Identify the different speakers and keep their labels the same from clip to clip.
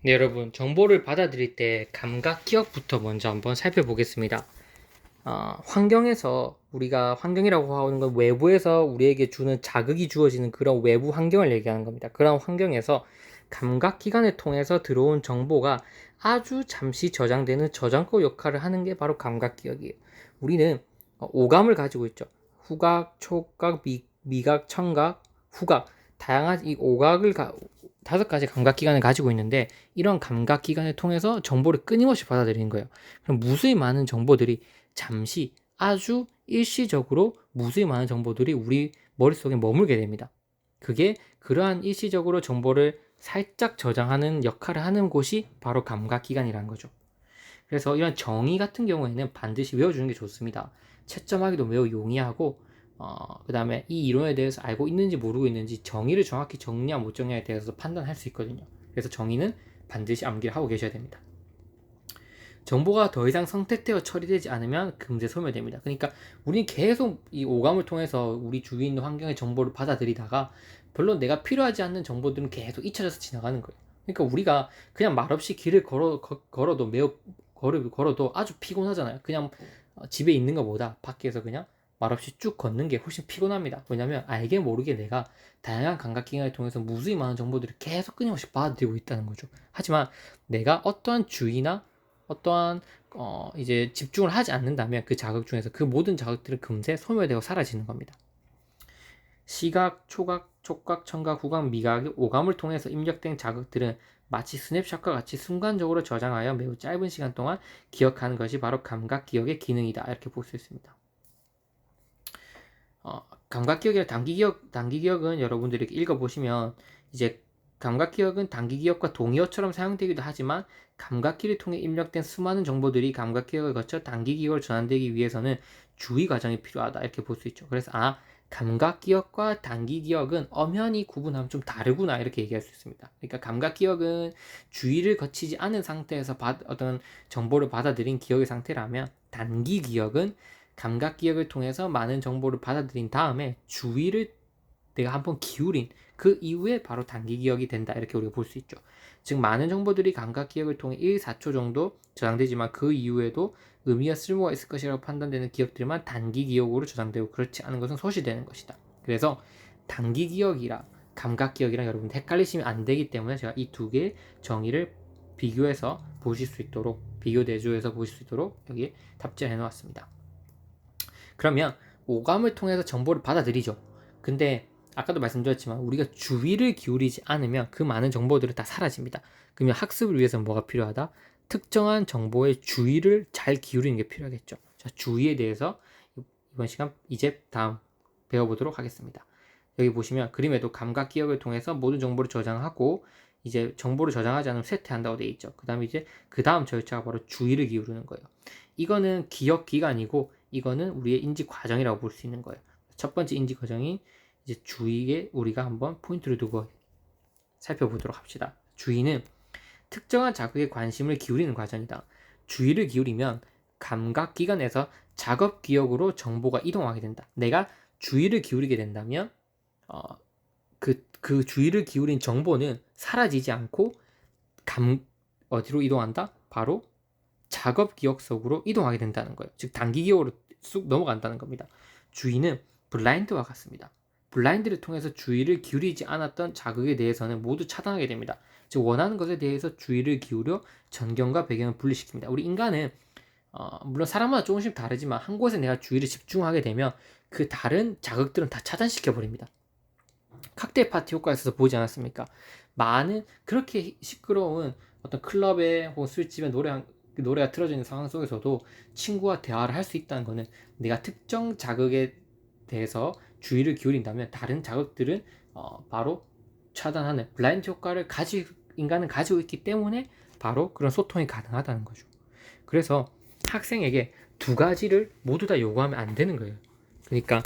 Speaker 1: 네, 여러분, 정보를 받아들일 때 감각 기억부터 먼저 한번 살펴보겠습니다. 환경에서 우리가 환경이라고 하는 건 외부에서 우리에게 주는 자극이 주어지는 그런 외부 환경을 얘기하는 겁니다. 그런 환경에서 감각 기관을 통해서 들어온 정보가 아주 잠시 저장되는 저장고 역할을 하는 게 바로 감각 기억이에요. 우리는 오감을 가지고 있죠. 후각, 촉각, 미각, 청각, 후각, 다양한 이 오각을 5가지 감각 기관을 가지고 있는데, 이런 감각 기관을 통해서 정보를 끊임없이 받아들이는 거예요. 그럼 무수히 많은 정보들이 잠시 아주 일시적으로 무수히 많은 정보들이 우리 머릿속에 머물게 됩니다. 그게 그러한 일시적으로 정보를 살짝 저장하는 역할을 하는 곳이 바로 감각기관이라는 거죠. 그래서 이런 정의 같은 경우에는 반드시 외워주는 게 좋습니다. 채점하기도 매우 용이하고, 그 다음에 이 이론에 대해서 알고 있는지 모르고 있는지 정의를 정확히 정리냐 못 정리냐에 대해서 판단할 수 있거든요. 그래서 정의는 반드시 암기를 하고 계셔야 됩니다. 정보가 더 이상 선택되어 처리되지 않으면 금세 소멸됩니다. 그러니까 우리는 계속 이 오감을 통해서 우리 주위에 있는 환경의 정보를 받아들이다가 별로 내가 필요하지 않는 정보들은 계속 잊혀져서 지나가는 거예요. 그러니까 우리가 그냥 말없이 길을 걸어도 걸어도 아주 피곤하잖아요. 그냥 집에 있는 것보다 밖에서 그냥 말없이 쭉 걷는 게 훨씬 피곤합니다. 왜냐면 알게 모르게 내가 다양한 감각기관을 통해서 무수히 많은 정보들을 계속 끊임없이 받아들이고 있다는 거죠. 하지만 내가 어떠한 주의나 어떠한 이제 집중을 하지 않는다면 그 자극 중에서 그 모든 자극들은 금세 소멸되고 사라지는 겁니다. 시각, 초각, 촉각, 청각, 후각, 미각, 오감을 통해서 입력된 자극들은 마치 스냅샷과 같이 순간적으로 저장하여 매우 짧은 시간 동안 기억하는 것이 바로 감각 기억의 기능이다. 이렇게 볼 수 있습니다. 감각 기억이나 단기 기억은 여러분들이 읽어보시면 이제 감각 기억은 단기 기억과 동의어처럼 사용되기도 하지만 감각기를 통해 입력된 수많은 정보들이 감각 기억을 거쳐 단기 기억으로 전환되기 위해서는 주의 과정이 필요하다 이렇게 볼 수 있죠. 그래서 감각 기억과 단기 기억은 엄연히 구분하면 좀 다르구나 이렇게 얘기할 수 있습니다. 그러니까 감각 기억은 주의를 거치지 않은 상태에서 어떤 정보를 받아들인 기억의 상태라면, 단기 기억은 감각 기억을 통해서 많은 정보를 받아들인 다음에 주의를 내가 한번 기울인 그 이후에 바로 단기 기억이 된다 이렇게 우리가 볼 수 있죠. 즉 많은 정보들이 감각 기억을 통해 1, 4초 정도 저장되지만 그 이후에도 의미와 쓸모가 있을 것이라고 판단되는 기억들만 단기 기억으로 저장되고, 그렇지 않은 것은 소실되는 것이다. 그래서 단기 기억이랑 감각 기억이랑 여러분 헷갈리시면 안 되기 때문에 제가 이 두 개의 정의를 비교해서 보실 수 있도록, 비교 대조해서 보실 수 있도록 여기에 탑재해 놓았습니다. 그러면 오감을 통해서 정보를 받아들이죠. 근데 아까도 말씀드렸지만 우리가 주의를 기울이지 않으면 그 많은 정보들은 다 사라집니다. 그러면 학습을 위해서는 뭐가 필요하다? 특정한 정보에 주의를 잘 기울이는 게 필요하겠죠. 자, 주의에 대해서 이번 시간 이제 다음 배워보도록 하겠습니다. 여기 보시면 그림에도 감각 기억을 통해서 모든 정보를 저장하고 이제 정보를 저장하지 않으면 쇠퇴한다고 되어 있죠. 그 다음에 이제 그 다음 절차가 바로 주의를 기울이는 거예요. 이거는 기억 기간이고 이거는 우리의 인지 과정이라고 볼 수 있는 거예요. 첫 번째 인지 과정이 이제 주의에 우리가 한번 포인트를 두고 살펴보도록 합시다. 주의는 특정한 자극에 관심을 기울이는 과정이다. 주의를 기울이면 감각 기관에서 작업 기억으로 정보가 이동하게 된다. 내가 주의를 기울이게 된다면 어, 그 주의를 기울인 정보는 사라지지 않고 어디로 이동한다? 바로 작업 기억 속으로 이동하게 된다는 거예요. 즉 단기 기억으로 쑥 넘어간다는 겁니다. 주의는 블라인드와 같습니다. 블라인드를 통해서 주의를 기울이지 않았던 자극에 대해서는 모두 차단하게 됩니다. 즉 원하는 것에 대해서 주의를 기울여 전경과 배경을 분리시킵니다. 우리 인간은 물론 사람마다 조금씩 다르지만 한 곳에 내가 주의를 집중하게 되면 그 다른 자극들은 다 차단시켜 버립니다. 칵테일 파티 효과에서 보지 않았습니까? 많은 그렇게 시끄러운 어떤 클럽에 혹은 술집에 노래가 틀어져 있는 상황 속에서도 친구와 대화를 할 수 있다는 것은 내가 특정 자극에 대해서 주의를 기울인다면 다른 자극들은 바로 차단하는 블라인드 효과를 인간은 가지고 있기 때문에 바로 그런 소통이 가능하다는 거죠. 그래서 학생에게 두 가지를 모두 다 요구하면 안 되는 거예요. 그러니까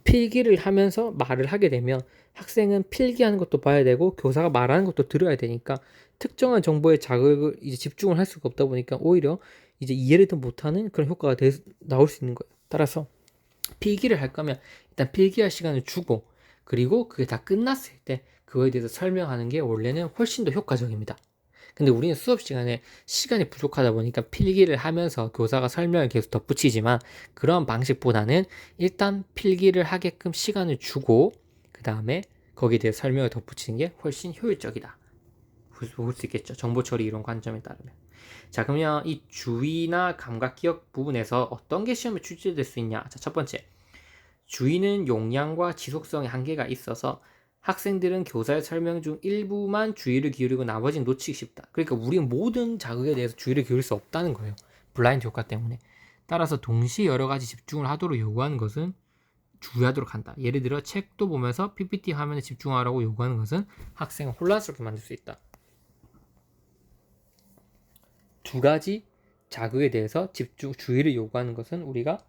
Speaker 1: 필기를 하면서 말을 하게 되면 학생은 필기하는 것도 봐야 되고 교사가 말하는 것도 들어야 되니까 특정한 정보에 자극을 이제 집중을 할 수가 없다 보니까 오히려 이제 이해를 더 못하는 그런 효과가 나올 수 있는 거예요. 따라서 필기를 할 거면 일단 필기할 시간을 주고, 그리고 그게 다 끝났을 때 그거에 대해서 설명하는 게 원래는 훨씬 더 효과적입니다. 근데 우리는 수업 시간에 시간이 부족하다 보니까 필기를 하면서 교사가 설명을 계속 덧붙이지만 그런 방식보다는 일단 필기를 하게끔 시간을 주고 그 다음에 거기에 대해 설명을 덧붙이는 게 훨씬 효율적이다. 볼 수 있겠죠. 정보 처리 이론 관점에 따르면. 자, 그러면 이 주의나 감각 기억 부분에서 어떤 게 시험에 출제될 수 있냐? 자, 첫 번째. 주의는 용량과 지속성의 한계가 있어서 학생들은 교사의 설명 중 일부만 주의를 기울이고 나머지는 놓치기 쉽다. 그러니까 우리는 모든 자극에 대해서 주의를 기울일 수 없다는 거예요. 블라인드 효과 때문에. 따라서 동시에 여러 가지 집중을 하도록 요구하는 것은 주의하도록 한다. 예를 들어 책도 보면서 PPT 화면에 집중하라고 요구하는 것은 학생을 혼란스럽게 만들 수 있다. 두 가지 자극에 대해서 주의를 요구하는 것은 우리가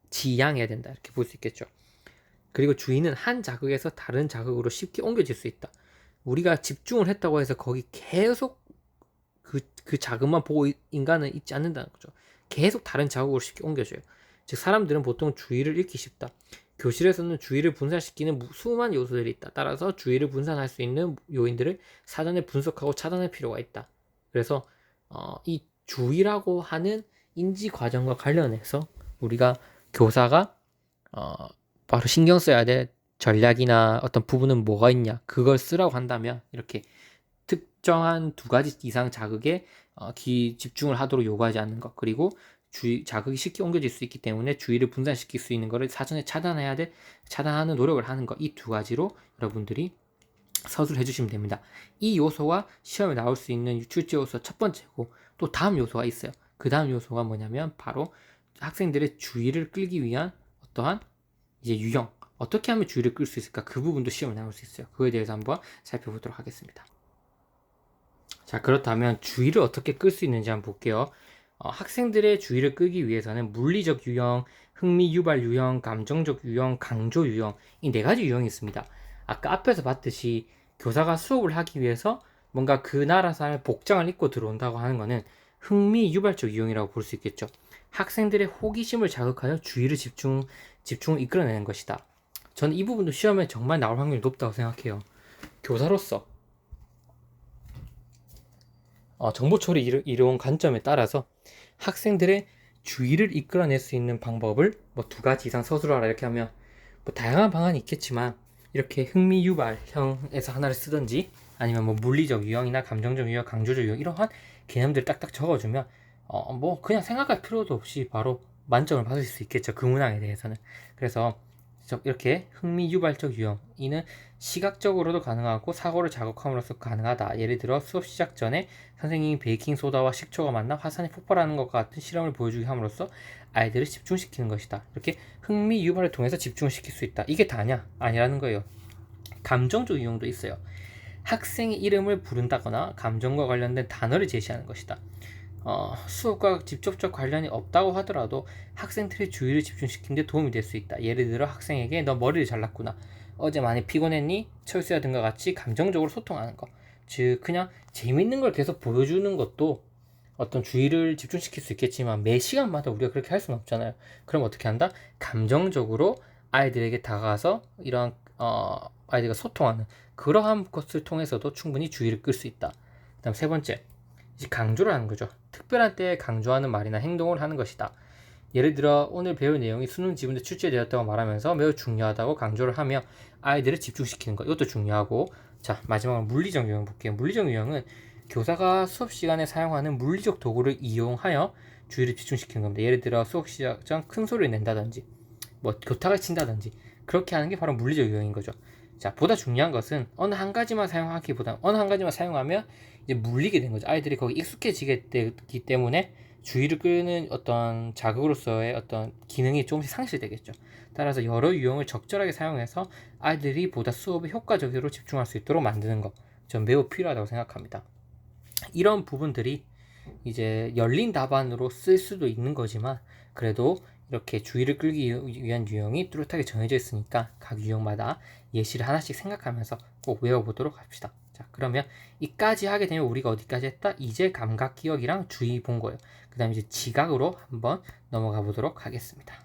Speaker 1: 지양해야 된다. 이렇게 볼 수 있겠죠. 그리고 주의는 한 자극에서 다른 자극으로 쉽게 옮겨질 수 있다. 우리가 집중을 했다고 해서 거기 계속 그 자극만 보고 인간은 있지 않는다는 거죠. 계속 다른 자극으로 쉽게 옮겨져요. 즉 사람들은 보통 주의를 잃기 쉽다. 교실에서는 주의를 분산시키는 수많은 요소들이 있다. 따라서 주의를 분산할 수 있는 요인들을 사전에 분석하고 차단할 필요가 있다. 그래서 이 주의라고 하는 인지 과정과 관련해서 우리가 교사가 바로 신경 써야 될 전략이나 어떤 부분은 뭐가 있냐 그걸 쓰라고 한다면 이렇게 특정한 두 가지 이상 자극에 집중을 하도록 요구하지 않는 것, 그리고 자극이 쉽게 옮겨질 수 있기 때문에 주의를 분산시킬 수 있는 것을 사전에 차단하는 노력을 하는 것, 이 두 가지로 여러분들이 서술을 해주시면 됩니다. 이 요소가 시험에 나올 수 있는 출제 요소 첫 번째고, 또 다음 요소가 있어요. 그 다음 요소가 뭐냐면 바로 학생들의 주의를 끌기 위한 어떠한 이제 유형, 어떻게 하면 주의를 끌 수 있을까, 그 부분도 시험에 나올 수 있어요. 그거에 대해서 한번 살펴보도록 하겠습니다. 자, 그렇다면 주의를 어떻게 끌 수 있는지 한번 볼게요. 학생들의 주의를 끌기 위해서는 물리적 유형, 흥미 유발 유형, 감정적 유형, 강조 유형, 이 네 가지 유형이 있습니다. 아까 앞에서 봤듯이 교사가 수업을 하기 위해서 뭔가 그 나라 사람의 복장을 입고 들어온다고 하는 것은 흥미 유발적 유형이라고 볼 수 있겠죠. 학생들의 호기심을 자극하여 주의를 집중을 이끌어내는 것이다. 저는 이 부분도 시험에 정말 나올 확률이 높다고 생각해요. 교사로서 정보처리 이론 관점에 따라서 학생들의 주의를 이끌어낼 수 있는 방법을 뭐 두 가지 이상 서술하라 이렇게 하면 뭐 다양한 방안이 있겠지만, 이렇게 흥미 유발형에서 하나를 쓰든지 아니면 뭐 물리적 유형이나 감정적 유형, 강조적 유형 이러한 개념들을 딱딱 적어주면 뭐 그냥 생각할 필요도 없이 바로 만점을 받을 수 있겠죠. 그 문항에 대해서는. 그래서 이렇게 흥미 유발적 유형, 이는 시각적으로도 가능하고 사고를 자극함으로써 가능하다. 예를 들어 수업 시작 전에 선생님이 베이킹소다와 식초가 만나 화산이 폭발하는 것과 같은 실험을 보여주게 함으로써 아이들을 집중시키는 것이다. 이렇게 흥미 유발을 통해서 집중을 시킬 수 있다. 이게 다냐? 아니라는 거예요. 감정적 유형도 있어요. 학생의 이름을 부른다거나 감정과 관련된 단어를 제시하는 것이다. 수업과 직접적 관련이 없다고 하더라도 학생들의 주의를 집중시키는 데 도움이 될 수 있다. 예를 들어 학생에게 너 머리를 잘랐구나, 어제 많이 피곤했니? 철수야 등과 같이 감정적으로 소통하는 것. 즉 그냥 재밌는 걸 계속 보여주는 것도 어떤 주의를 집중시킬 수 있겠지만 매 시간마다 우리가 그렇게 할 수는 없잖아요. 그럼 어떻게 한다? 감정적으로 아이들에게 다가가서 이러한 아이들과 소통하는 그러한 것을 통해서도 충분히 주의를 끌 수 있다. 그 다음 세 번째, 이제 강조를 하는 거죠. 특별한 때에 강조하는 말이나 행동을 하는 것이다. 예를 들어 오늘 배울 내용이 수능 지문에 출제되었다고 말하면서 매우 중요하다고 강조를 하며 아이들을 집중시키는 것, 이것도 중요하고. 자, 마지막으로 물리적 유형 볼게요. 물리적 유형은 교사가 수업 시간에 사용하는 물리적 도구를 이용하여 주의를 집중시키는 겁니다. 예를 들어 수업 시작 전 큰 소리를 낸다든지 뭐 교탁을 친다든지, 그렇게 하는 게 바로 물리적 유형인 거죠. 자, 보다 중요한 것은 어느 한 가지만 사용하기보다 어느 한 가지만 사용하면 이제 물리게 된 거죠. 아이들이 거기 익숙해지게 되기 때문에 주의를 끄는 어떤 자극으로서의 어떤 기능이 조금씩 상실되겠죠. 따라서 여러 유형을 적절하게 사용해서 아이들이 보다 수업에 효과적으로 집중할 수 있도록 만드는 것, 전 매우 필요하다고 생각합니다. 이런 부분들이 이제 열린 답안으로 쓸 수도 있는 거지만 그래도 이렇게 주의를 끌기 위한 유형이 뚜렷하게 정해져 있으니까 각 유형마다 예시를 하나씩 생각하면서 꼭 외워보도록 합시다. 자, 그러면 이까지 하게 되면 우리가 어디까지 했다? 이제 감각 기억이랑 주의 본 거예요. 그 다음에 이제 지각으로 한번 넘어가 보도록 하겠습니다.